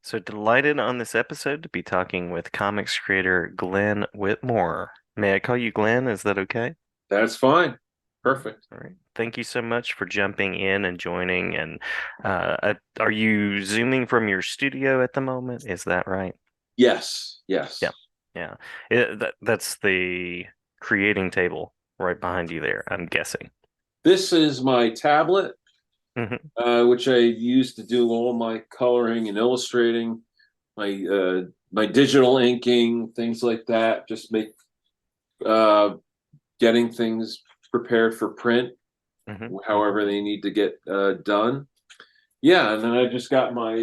So delighted on this episode to be talking with comics creator Glenn Whitmore. May I call you Glenn? Is that okay? That's fine. Perfect. All right. Thank you so much for jumping in and joining. And are you zooming from your studio at the moment? Is that right? Yes, Yeah. yes. Yeah. That's the creating table right behind you there, I'm guessing. This is my tablet, Hmm. which I use to do all my coloring and illustrating, my digital inking, things like that. Just make uh, getting things prepared for print, Hmm. Hmm. however they need to get done. Yeah, and then I just got my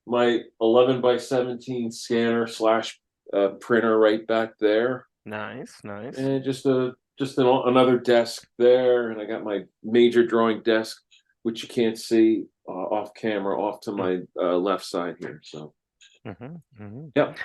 11 by 17 scanner slash printer right back there. Nice, nice. And another desk there, and I got my major drawing desk, which you can't see off camera, off to my left side here. So, Mm-hmm. Hmm. yep,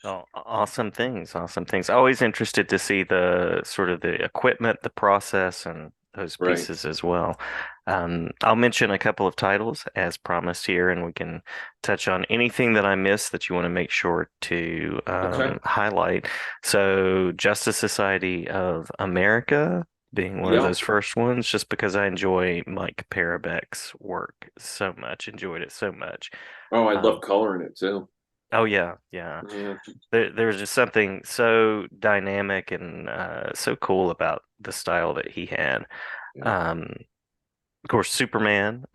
Oh, awesome things, awesome things. Always interested to see the sort of the equipment, the process, and those right, pieces as well. I'll mention a couple of titles as promised here, and we can touch on anything that I missed that you want to make sure to okay, highlight. So, Justice Society of America being one of yep. those first ones, just because I enjoy Mike Parabek's work so much, enjoyed it so much. Oh, I love Um, coloring it too. oh yeah, yeah. Yeah, There's just something so dynamic and so cool about the style that he had. yeah, Um, of course, Superman.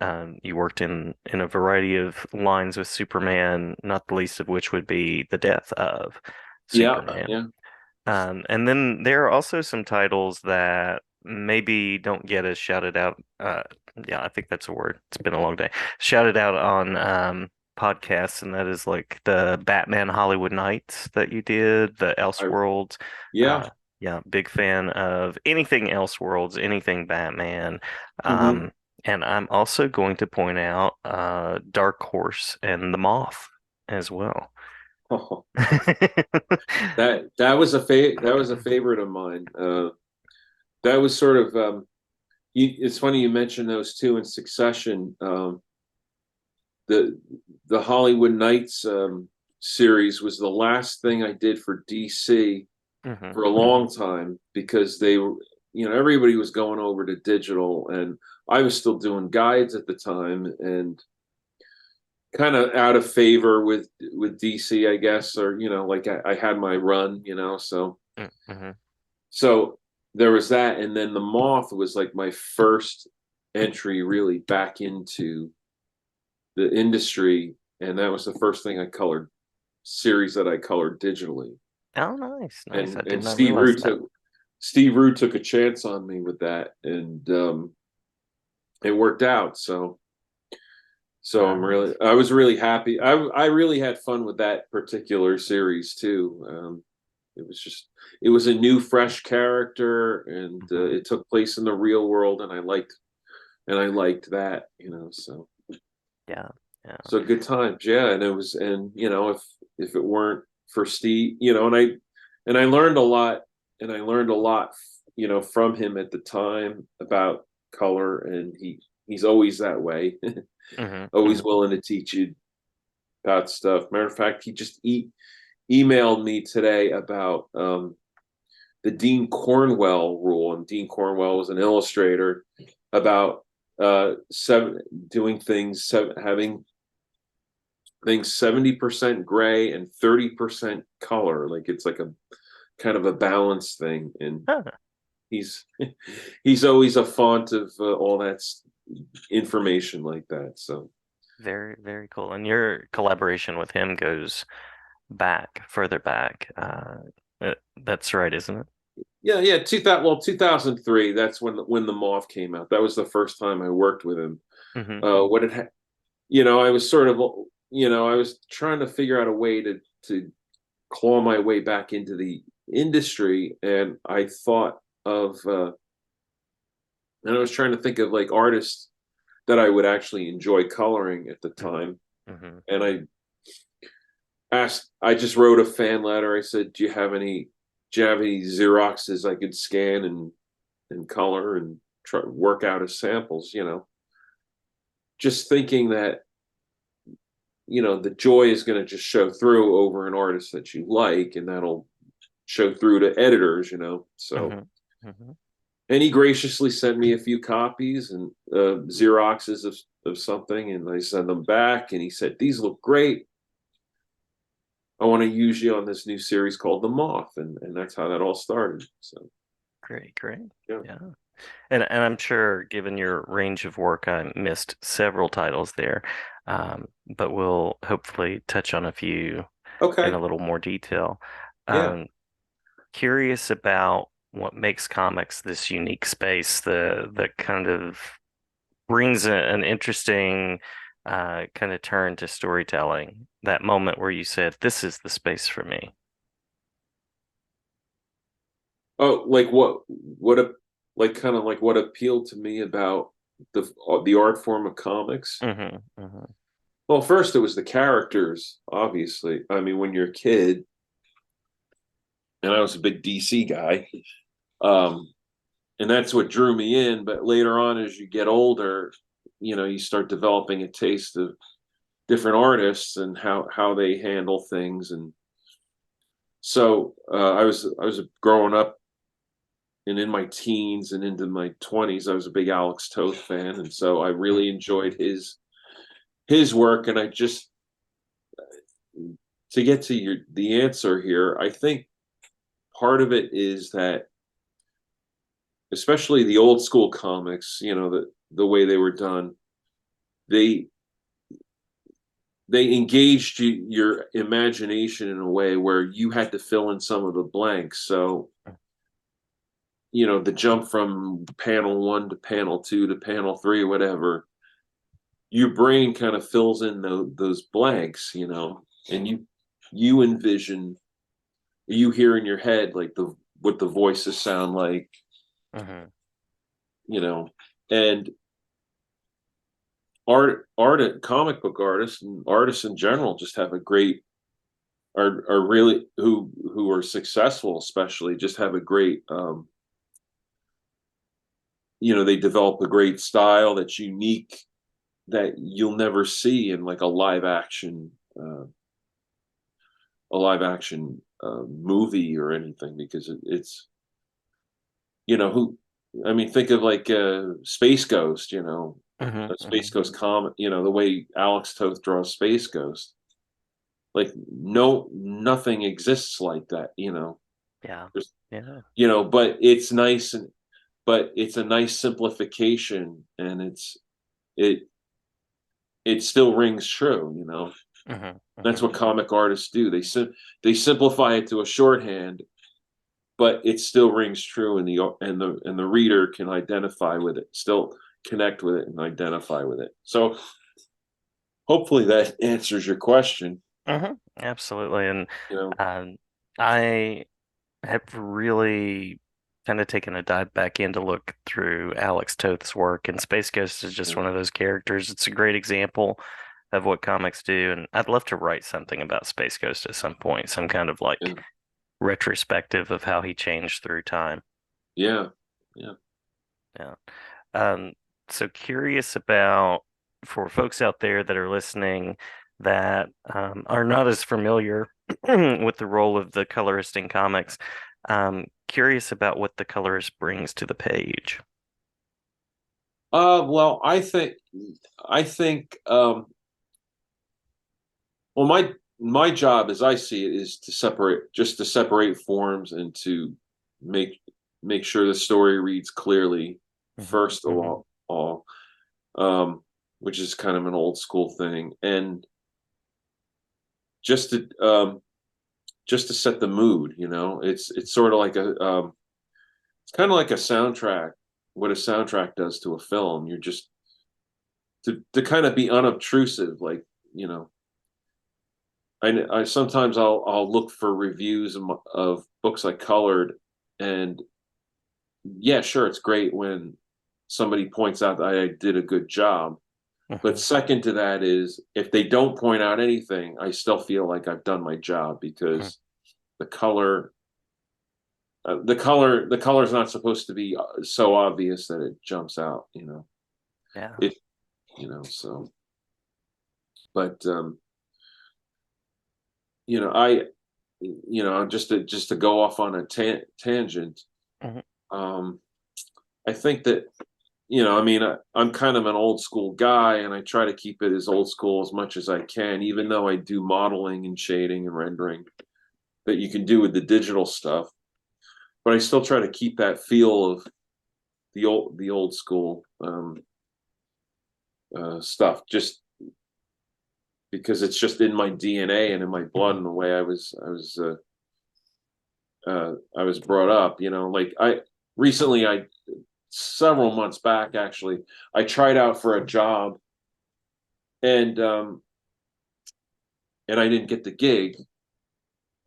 You worked in a variety of lines with Superman, not the least of which would be the death of yeah, Superman. yeah. And then there are also some titles that maybe don't get as shouted out. Yeah, I think that's a word. It's been a long day. Shouted out on podcasts, and that is like the Batman Hollywood Nights that you did, the I, Elseworlds. yeah. Yeah, big fan of anything Elseworlds, anything Batman. Hmm. Um, and I'm also going to point out Dark Horse and the Moth as well. Oh, that was a favorite of mine. That was sort of it's funny you mentioned those two in succession. The the Hollywood Nights series was the last thing I did for DC Hmm. for a Hmm. long time because they were, everybody was going over to digital, and I was still doing guides at the time, and kind of out of favor with DC, I guess, or like I had my run, Hmm. so there was that, and then the Moth was like my first entry really back into the industry, and that was the first thing I colored series that I colored digitally. Oh, nice, nice. I And did not realize that. Steve Rude took a chance on me with that, and it worked out. So Nice. I was really happy. I really had fun with that particular series too. It was just it was a new, fresh character, and Hmm. it took place in the real world, and I liked that, Yeah, yeah. so good times, yeah. And it was, and if it weren't for Steve, and I learned a lot, and I learned a lot, from him at the time about color, and he's always that way, Hmm. always Hmm. willing to teach you about stuff. Matter of fact, he just emailed me today about the Dean Cornwell rule, and Dean Cornwell was an illustrator about seven doing things having things 70% gray and 30% color. Like it's like a kind of a balance thing. And Huh. he's he's always a font of all that information like that. So Very, very cool. And your collaboration with him goes back, further back. That's right, isn't it? yeah, yeah, 2003. That's when the Moth came out. That was the first time I worked with him. Hmm. What it I was sort of, I was trying to figure out a way to claw my way back into the industry, and I thought of and I was trying to think of like artists that I would actually enjoy coloring at the Hmm. time. Hmm. And I just wrote a fan letter. I said, do you have any Xeroxes I could scan and color and try work out as samples, just thinking that the joy is going to just show through over an artist that you like, and that'll show through to editors. So, Hmm. Hmm. and he graciously sent me a few copies and Xeroxes of something, and I sent them back, and he said, "These look great. I want to use you on this new series called The Moth," and that's how that all started. So, Great, great. yeah. Yeah. And I'm sure, given your range of work, I missed several titles there, but we'll hopefully touch on a few in Okay. a little more detail. Yeah. Um, Curious about what makes comics this unique space, the kind of brings an interesting kind of turn to storytelling. That moment where you said, "This is the space for me." Oh, like what a like kind of like what appealed to me about the art form of comics. Hmm. Hmm. Well, first it was the characters, obviously. I mean, when you're a kid, and I was a big DC guy, um, and that's what drew me in. But later on, as you get older, you start developing a taste of different artists and how they handle things. And so I was growing up and in my teens and into my 20s, I was a big Alex Toth fan, and so I really enjoyed his work. And I just to get to the answer here, I think part of it is that, especially the old school comics, the way they were done, they they engaged your imagination in a way where you had to fill in some of the blanks. So, the jump from panel one to panel two to panel three, whatever, your brain kind of fills in those blanks, and you envision, you hear in your head like the what the voices sound like, Hmm. you know, and comic book artists and artists in general just have a great are really who are successful, especially just have a great they develop a great style that's unique that you'll never see in like a live action movie or anything, because it's who I mean, think of like Space Ghost, Hmm. a Space Hmm. Ghost comic, the way Alex Toth draws Space Ghost, like no nothing exists like that. Yeah. There's, Yeah. but it's nice, but it's a nice simplification, and it it still rings true. Hmm. That's Hmm. what comic artists do. They simplify it to a shorthand, but it still rings true, and the reader can identify with it, still connect with it and identify with it. So hopefully that answers your question. Hmm. Absolutely. And You know, I have really kind of taken a dive back in to look through Alex Toth's work, and Space Ghost is just yeah, one of those characters. It's a great example of what comics do, and I'd love to write something about Space Ghost at some point, some kind of yeah, like retrospective of how he changed through time. yeah, yeah. Yeah. Um, so curious about for folks out there that are listening that are not as familiar with the role of the colorist in comics, curious about what the colorist brings to the page. Well, I think well, my job, as I see it, is to separate forms and to make make sure the story reads clearly Hmm. first of Hmm. all, um, which is kind of an old school thing, and just to um, just to set the mood. It's sort of like it's kind of like a soundtrack. What a soundtrack does to a film, you're just to kind of be unobtrusive, like you know I sometimes I'll look for reviews of books I colored, and yeah, sure, it's great when somebody points out that I did a good job. But Hmm. second to that is, if they don't point out anything, I still feel like I've done my job, because the color, the color is not supposed to be so obvious that it jumps out. Yeah. It, so, but I just to go off on a tangent. Hmm. um I think that, I mean, I'm kind of an old school guy, and I try to keep it as old school as much as I can, even though I do modeling and shading and rendering that you can do with the digital stuff. But I still try to keep that feel of the old school stuff, just because it's just in my DNA and in my blood, Hmm. and the way I was brought up. Like recently, I several months back actually, I tried out for a job, and I didn't get the gig,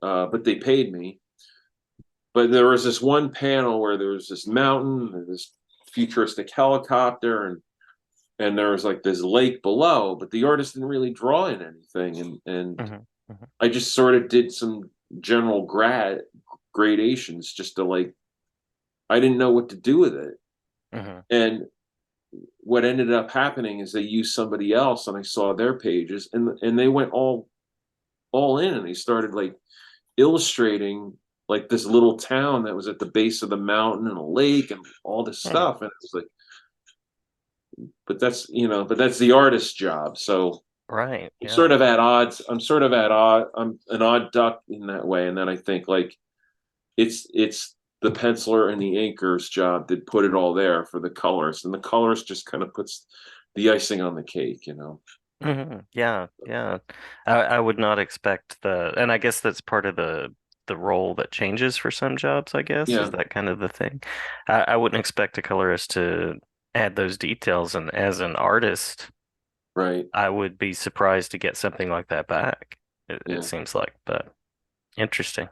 but they paid me. But there was this one panel where there was this mountain and this futuristic helicopter, and there was like this lake below, but the artist didn't really draw in anything, and Hmm. Hmm. I just sort of did some general gradations just to like, I didn't know what to do with it. Hmm. And what ended up happening is they used somebody else, and I saw their pages, and they went all in, and they started like illustrating like this little town that was at the base of the mountain and a lake and all this Hmm. stuff. And it's like, but that's the artist's job. So Right. I'm Yeah. sort of at odds. I'm an odd duck in that way. And then I think like it's the penciler and the inker's job to put it all there for the colorist, and the colorist just kind of puts the icing on the cake. Hmm. Yeah. Yeah. I would not expect and I guess that's part of the role that changes for some jobs, I guess. Is Yeah, that kind of the thing? I wouldn't expect a colorist to add those details, and as an artist, right. I would be surprised to get something like that back. It Yeah. seems like, but interesting.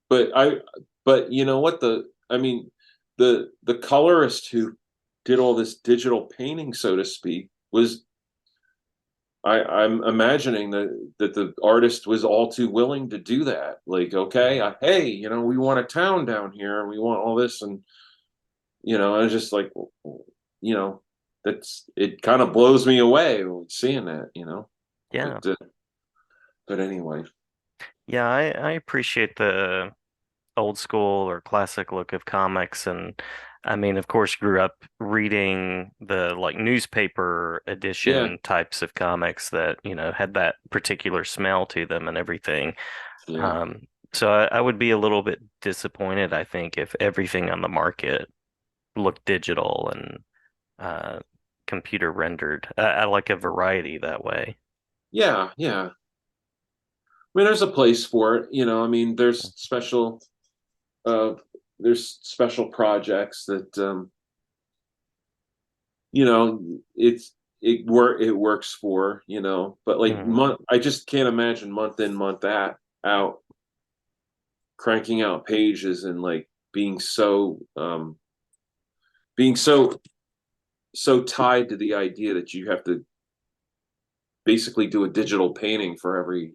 But you know what, I mean, the colorist who did all this digital painting, so to speak, was, I'm imagining that the artist was all too willing to do that. Like, okay, Mhm. hey, we want a town down here, and we want all this, and I was just like, you know, that's it. Kind of blows me away seeing that. Yeah. But anyway, Yeah, I appreciate the old school or classic look of comics. And I mean, of course, grew up reading the like newspaper yeah, edition types of comics that, had that particular smell to them and everything. yeah, Um, so I would be a little bit disappointed, I think, if everything on the market looked digital and uh, computer rendered. I like a variety that way. yeah, yeah. I mean, there's a place for it. I mean, uh, there's special projects that, you know it works for, but like Mhm. I just can't imagine month in month out cranking out pages and like being so tied to the idea that you have to basically do a digital painting for every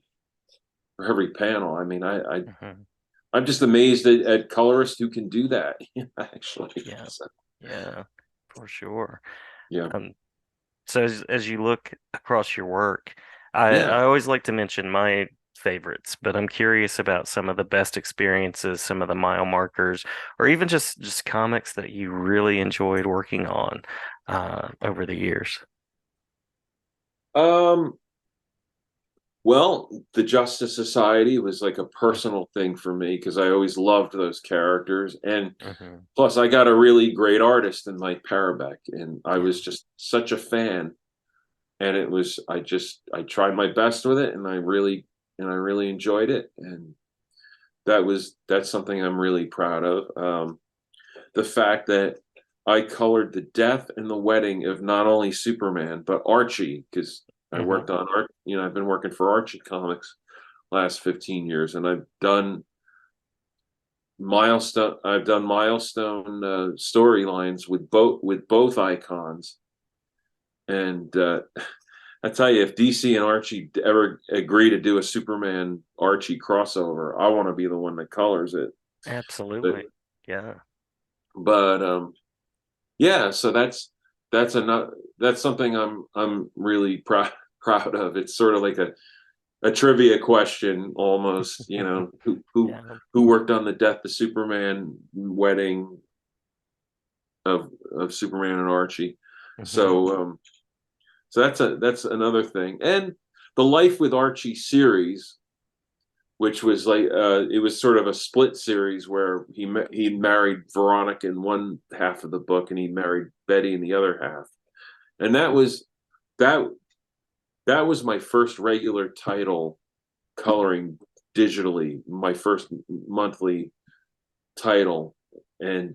panel. I mean, Mhm. I'm just amazed at colorists who can do that. Actually. Yeah, So, yeah, for sure. yeah, Um, So as you look across your work, I, yeah. I always like to mention my favorites, but I'm curious about some of the best experiences, some of the mile markers, or even just comics that you really enjoyed working on over the years. um Well, the Justice Society was like a personal thing for me because I always loved those characters. And Mm-hmm. plus, I got a really great artist in Mike Parabeck, and I Yeah. was just such a fan. And I tried my best with it, and I really enjoyed it. And that's something I'm really proud of. The fact that I colored the death and the wedding of not only Superman but Archie, because I Mm-hmm. worked on art. I've been working for Archie Comics last 15 years, and I've done milestone storylines with both icons. And I tell you, if DC and Archie ever agree to do a Superman Archie crossover, I want to be the one that colors it. but Absolutely. Yeah. but yeah, so that's something I'm really proud of. It's sort of like a trivia question almost. You know, Yeah. who worked on the Death of Superman wedding of Superman and Archie. Hmm. So that's another thing. And the Life with Archie series, which was like it was sort of a split series where he married Veronica in one half of the book and he married Betty in the other half. And that that was my first regular title coloring digitally, my first monthly title. And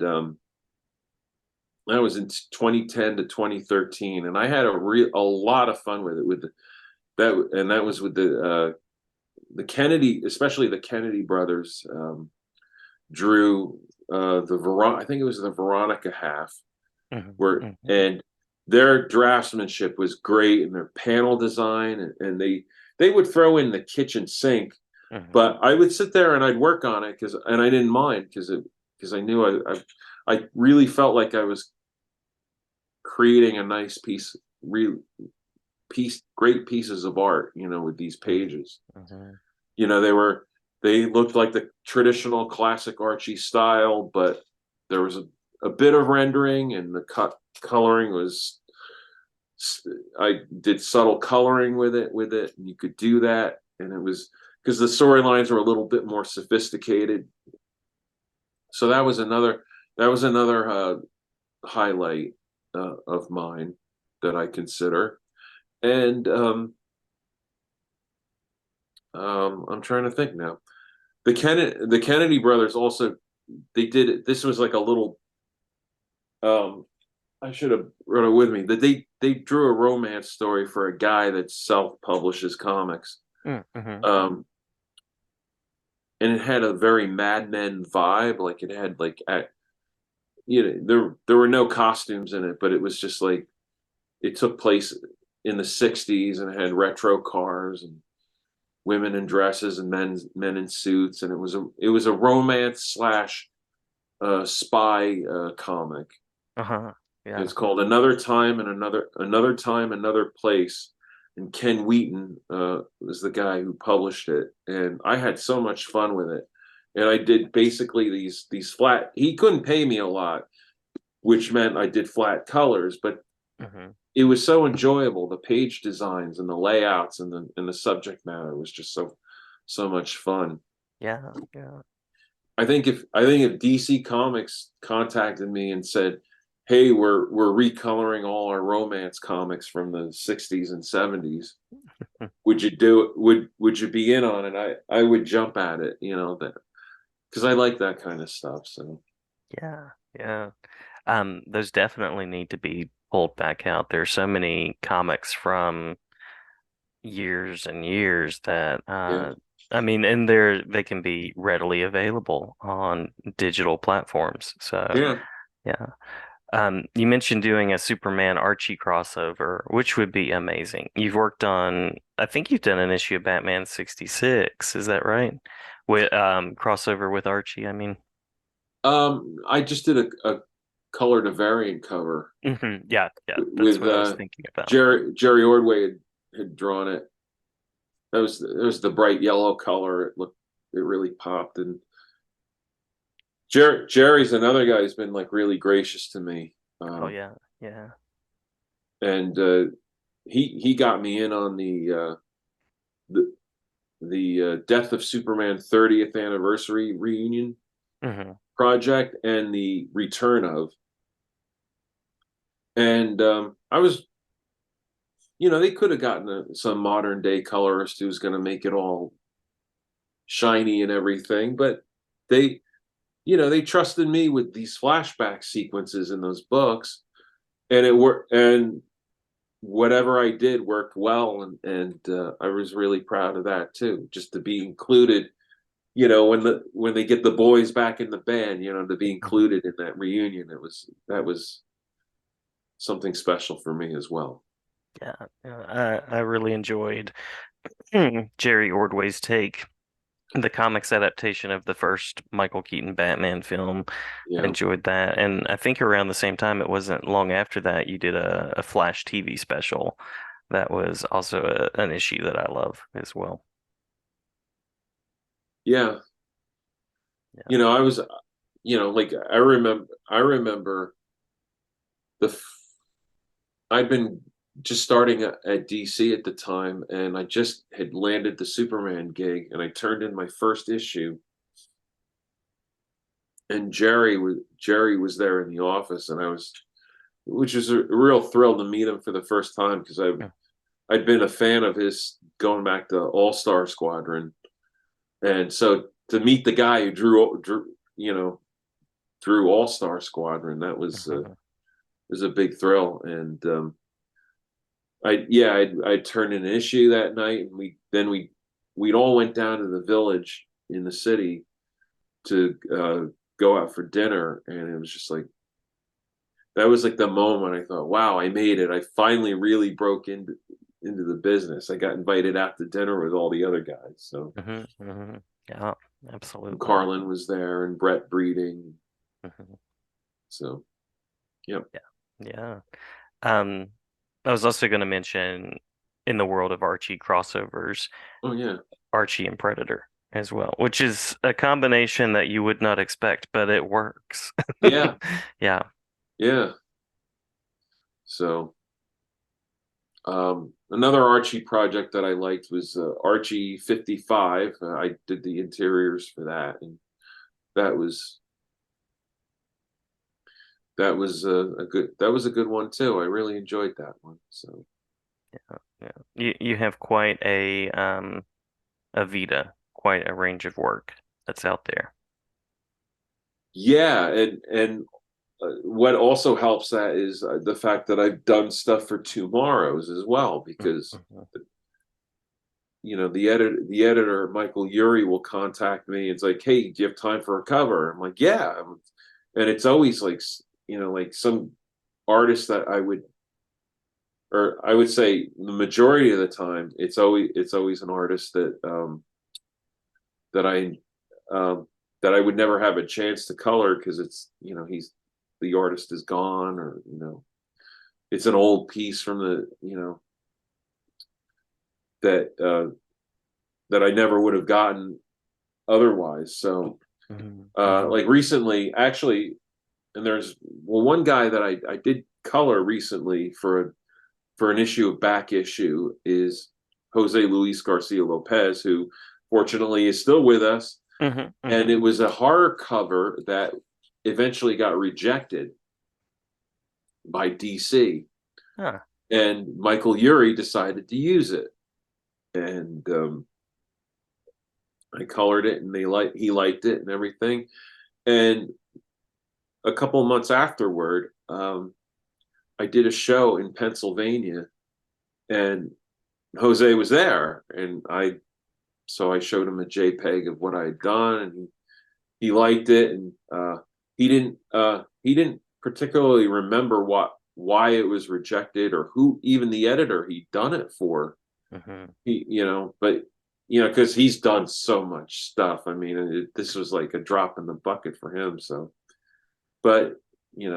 that was in 2010 to 2013, and I had a lot of fun with it that was with the Kennedy, especially the Kennedy brothers, drew I think it was the Veronica half, Hmm. where Hmm. and their draftsmanship was great, and their panel design, and they would throw in the kitchen sink, Hmm. but I would sit there and I'd work on it and I didn't mind because I knew I really felt like I was creating a nice real great pieces of art, with these pages. Hmm. You know, they looked like the traditional classic Archie style, but there was a bit of rendering, and the coloring was, I did subtle coloring with it, and you could do that, and it was because the storylines were a little bit more sophisticated. So that was another highlight of mine that I consider. And I'm trying to think now. The Kennedy brothers also, they did it. This was like a little. Um, I should have wrote it with me. That they drew a romance story for a guy that self publishes comics. Hmm. Um, and it had a very Mad Men vibe. Like it had like there were no costumes in it, but it was just like it took place in the '60s and it had retro cars and women in dresses and men in suits, and it was a romance slash spy comic. Uh-huh. It's Yeah. called Another Time and Another Time, Another Place. And Ken Wheaton was the guy who published it, and I had so much fun with it. And I did basically these flat. He couldn't pay me a lot, which meant I did flat colors, but Hmm. it was so enjoyable. The page designs and the layouts and the subject matter was just so much fun. Yeah. Yeah. I think if DC Comics contacted me and said, "Hey, we're recoloring all our romance comics from the '60s and '70s. Would you do it? Would you be in on it?" I would jump at it, that because I like that kind of stuff. So Yeah. Yeah. Those definitely need to be pulled back out. There's so many comics from years and years that yeah, I mean, and they can be readily available on digital platforms. So yeah. yeah. You mentioned doing a Superman Archie crossover, which would be amazing. You've worked on, I think you've done an issue of Batman 66, is that right? With crossover with Archie, I mean. I just did a color to variant cover Yeah, yeah, that's with what I was thinking about. Jerry Ordway had drawn it. That was the bright yellow color. It really popped. And Jerry's another guy who's been like really gracious to me. Oh yeah, yeah. And he got me in on the Death of Superman 30th anniversary reunion Hmm. project and the return of. And they could have gotten some modern day colorist who's going to make it all shiny and everything, but they, they trusted me with these flashback sequences in those books, and it worked. And whatever I did worked well, and I was really proud of that too, just to be included. When they get the boys back in the band, to be Hmm. included in that reunion, that was something special for me as well. Yeah, yeah. I really enjoyed Jerry Ordway's take, the comics adaptation of the first Michael Keaton Batman film. I Yeah, enjoyed that. And I think around the same time, it wasn't long after that, you did a Flash TV special that was also an issue that I love as well. Yeah. Yeah. You know, I was, like I remember the I'd been just starting at DC at the time, and I just had landed the Superman gig, and I turned in my first issue, and Jerry was there in the office, and which was a real thrill to meet him for the first time because I'd been a fan of his going back to All Star Squadron, and so to meet the guy who drew All Star Squadron, that Mhm. was a big thrill, and I turned in an issue that night, and we'd all went down to the village in the city to go out for dinner, and it was just like that was like the moment I thought, wow, I made it. I finally really broke into the business. I got invited out to dinner with all the other guys. So Mhm. Mhm. Yeah, absolutely. Carlin was there and Brett Breeding. Mhm. So yep. Yeah. Yeah. Um, I was also going to mention in the world of Archie crossovers, Oh yeah. Archie and Predator as well, which is a combination that you would not expect, but it works. Yeah. Yeah. Yeah. So another Archie project that I liked was Archie 55. I did the interiors for that, and that was a good one too. I really enjoyed that one. So Yeah. You have quite a Vita, quite a range of work that's out there. yeah, and what also helps that is the fact that I've done stuff for Tomorrows as well, because Mhm. the editor Michael Urey will contact me. It's like, hey, do you have time for a cover? I'm like, yeah, and it's always like like some artist that I would say the majority of the time it's always an artist that I um, that I would never have a chance to color because it's he's the artist is gone, or it's an old piece from the that that I never would have gotten otherwise. So Mhm. Mhm. like recently, actually, and there's one guy that I did color recently for an issue of Back Issue is Jose Luis Garcia Lopez, who fortunately is still with us. Mhm. And Mhm. it was a horror cover that eventually got rejected by DC, Ah. and Michael Urey decided to use it, and I colored it, and he liked it and everything. And a couple of months afterward, I did a show in Pennsylvania, and Jose was there, and I showed him a JPEG of what I had done, and he liked it, and he didn't particularly remember why it was rejected or who even the editor he'd done it for. Mhm. But because he's done so much stuff. I mean, this was like a drop in the bucket for him. So, but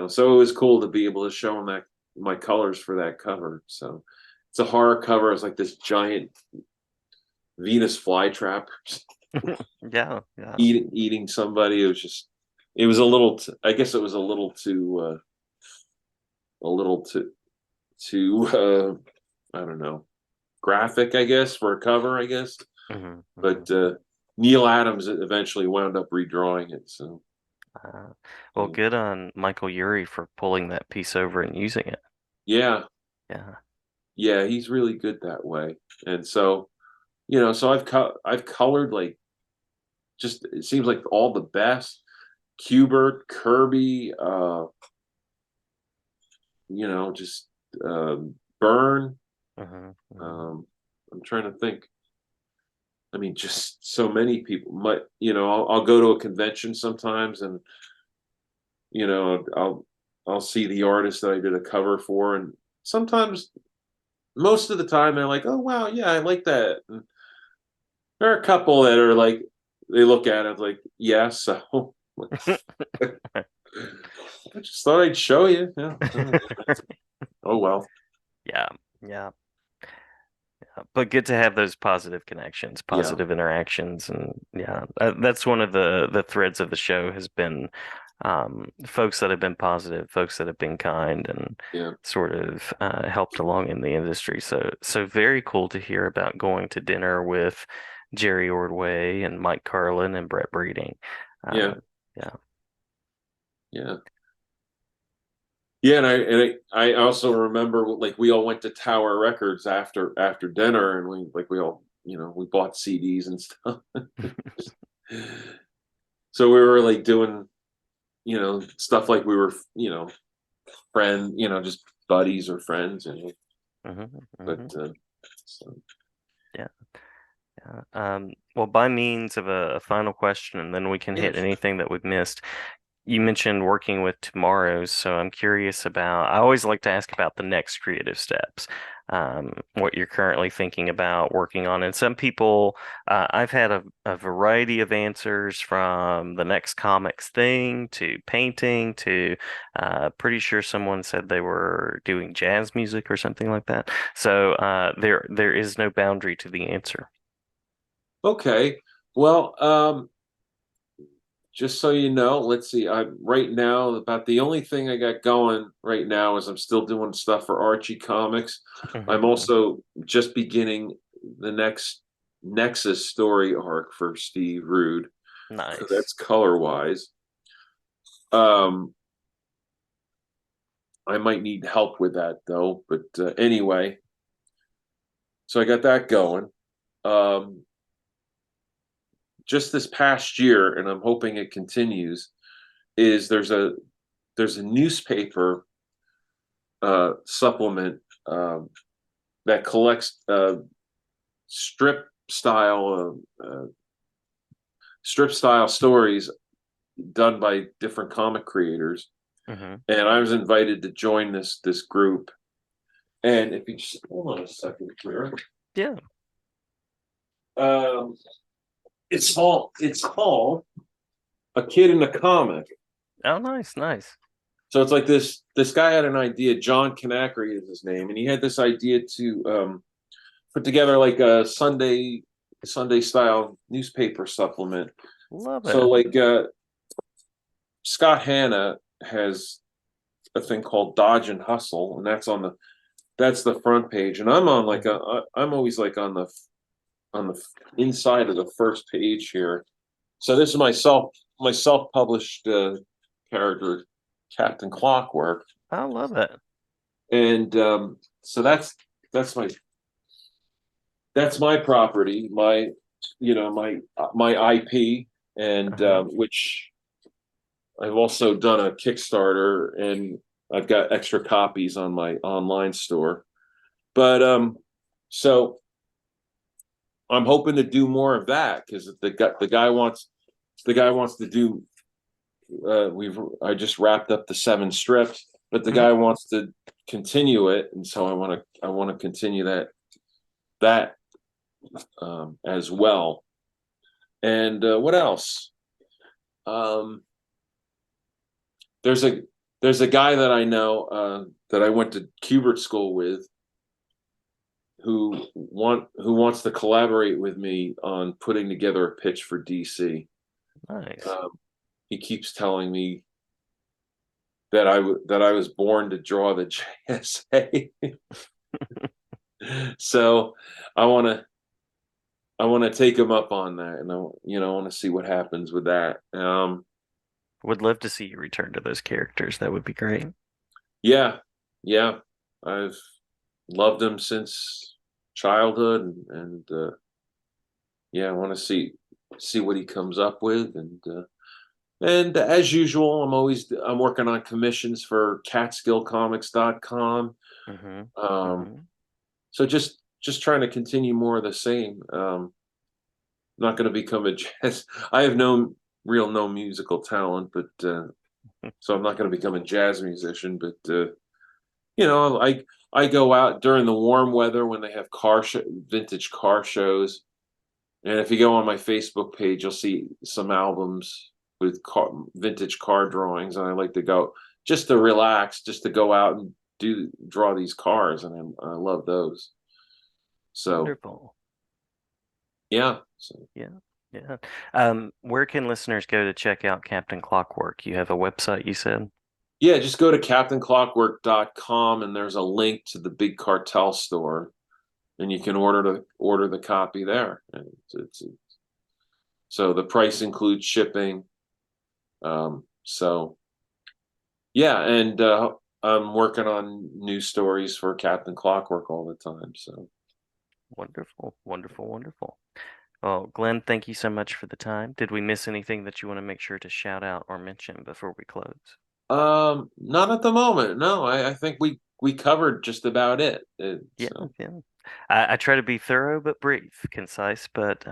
so it was cool to be able to show him that my colors for that cover. So it's a horror cover. It's like this giant Venus flytrap Yeah. Yeah. eating somebody. It was a little. I guess it was a little too. I don't know, graphic. I guess for a cover. I guess, Mhm. Mhm. but Neil Adams eventually wound up redrawing it. So Uh, well, yeah, good on Michael Urey for pulling that piece over and using it. yeah, Yeah. yeah. He's really good that way. And so so I've colored like just it seems like all the best. Kubert, Kirby, just Burn. Mhm. Mhm. Um, I'm trying to think. I mean, just so many people. I'll go to a convention sometimes, and I'll see the artist that I did a cover for, and sometimes, most of the time, they're like, "Oh wow, yeah, I like that." And there are a couple that are like, they look at it like, "Yeah, so." I just thought I'd show you. Yeah. Oh well. Yeah. Yeah. But good to have those positive connections, Yeah, positive interactions, and yeah, that's one of the threads of the show has been folks that have been positive, folks that have been kind, and yeah, sort of helped along in the industry. So very cool to hear about going to dinner with Jerry Ordway and Mike Carlin and Brett Breeding. yeah, Uh, yeah. yeah. Yeah, and I also remember like we all went to Tower Records after dinner, and we all we bought CDs and stuff. So we were like doing stuff like we were friend just buddies or friends, hmm but hmm so, Yeah. Yeah. Well, by means of a final question, and then we can yeah. hit anything that we've missed. You mentioned working with tomorrows, so I'm curious about. I always like to ask about the next creative steps, what you're currently thinking about working on. And some people, I've had a variety of answers from the next comics thing to painting to pretty sure someone said they were doing jazz music or something like that. So there is no boundary to the answer. Okay. Well, just so you know, let's see. I'm right now about the only thing I got going right now is I'm still doing stuff for Archie Comics. I'm hmm also just beginning the next Nexus story arc for Steve Rude. So Nice. that's color wise. Um, I might need help with that though. But anyway, so I got that going. Um, just this past year, and I'm hoping it continues. Is there's a newspaper supplement that collects strip style strip style stories done by different comic creators, hmm and I was invited to join this group. And if you just hold on a second, clear. Yeah. Um, it's called A Kid in a Comic. Oh, nice, nice. So it's like this guy had an idea. John Canacri is his name, and he had this idea to put together like a Sunday style newspaper supplement. Love So it. like Scott Hanna has a thing called Dodge and Hustle, and that's the front page, and hmm I'm always like on the inside of the first page here. So this is my self published character, Captain Clockwork, I love it. and so that's my that's my property, my my IP, and Uh-huh. which I've also done a Kickstarter, and I've got extra copies on my online store. But so I'm hoping to do more of that because the guy wants to do. I just wrapped up the 7 strips, but the hmm guy wants to continue it, and so I want to continue that as well. And what else? Um, there's a there's a guy that I know that I went to Kubert school with who wants to collaborate with me on putting together a pitch for DC. Nice. Um, he keeps telling me that I was born to draw the JSA. So I want to take him up on that, and I want to see what happens with that. Would love to see you return to those characters. That would be great. Yeah, yeah, I've loved him since childhood, and yeah, I want to see what he comes up with, and as usual, I'm working on commissions for catskillcomics.com. hmm Um, hmm so just trying to continue more of the same. Not going to become a jazz. I have no musical talent, but so I'm not going to become a jazz musician. But I go out during the warm weather when they have vintage car shows. And if you go on my Facebook page, you'll see some albums with vintage car drawings. And I like to go just to relax, just to go out and draw these cars. And I love those. So Wonderful. yeah. So Yeah. Yeah. Where can listeners go to check out Captain Clockwork? You have a website, you said? yeah, just go to captainclockwork.com and there's a link to the Big Cartel store and you can order the copy there. And so the price includes shipping. So yeah, and I'm working on news stories for Captain Clockwork all the time. So Wonderful. Wonderful. Wonderful. Well, Glenn, thank you so much for the time. Did we miss anything that you want to make sure to shout out or mention before we close? not at the moment. No, I think we covered just about it. Yeah, So yeah. I try to be thorough but brief, concise but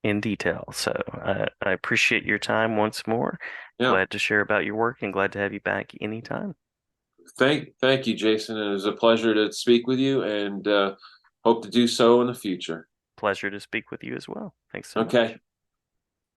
in detail. So I appreciate your time once more. yeah. Glad to share about your work and glad to have you back anytime. Thank you, Jason. It was a pleasure to speak with you and hope to do so in the future. Pleasure to speak with you as well. Thanks so Okay. much.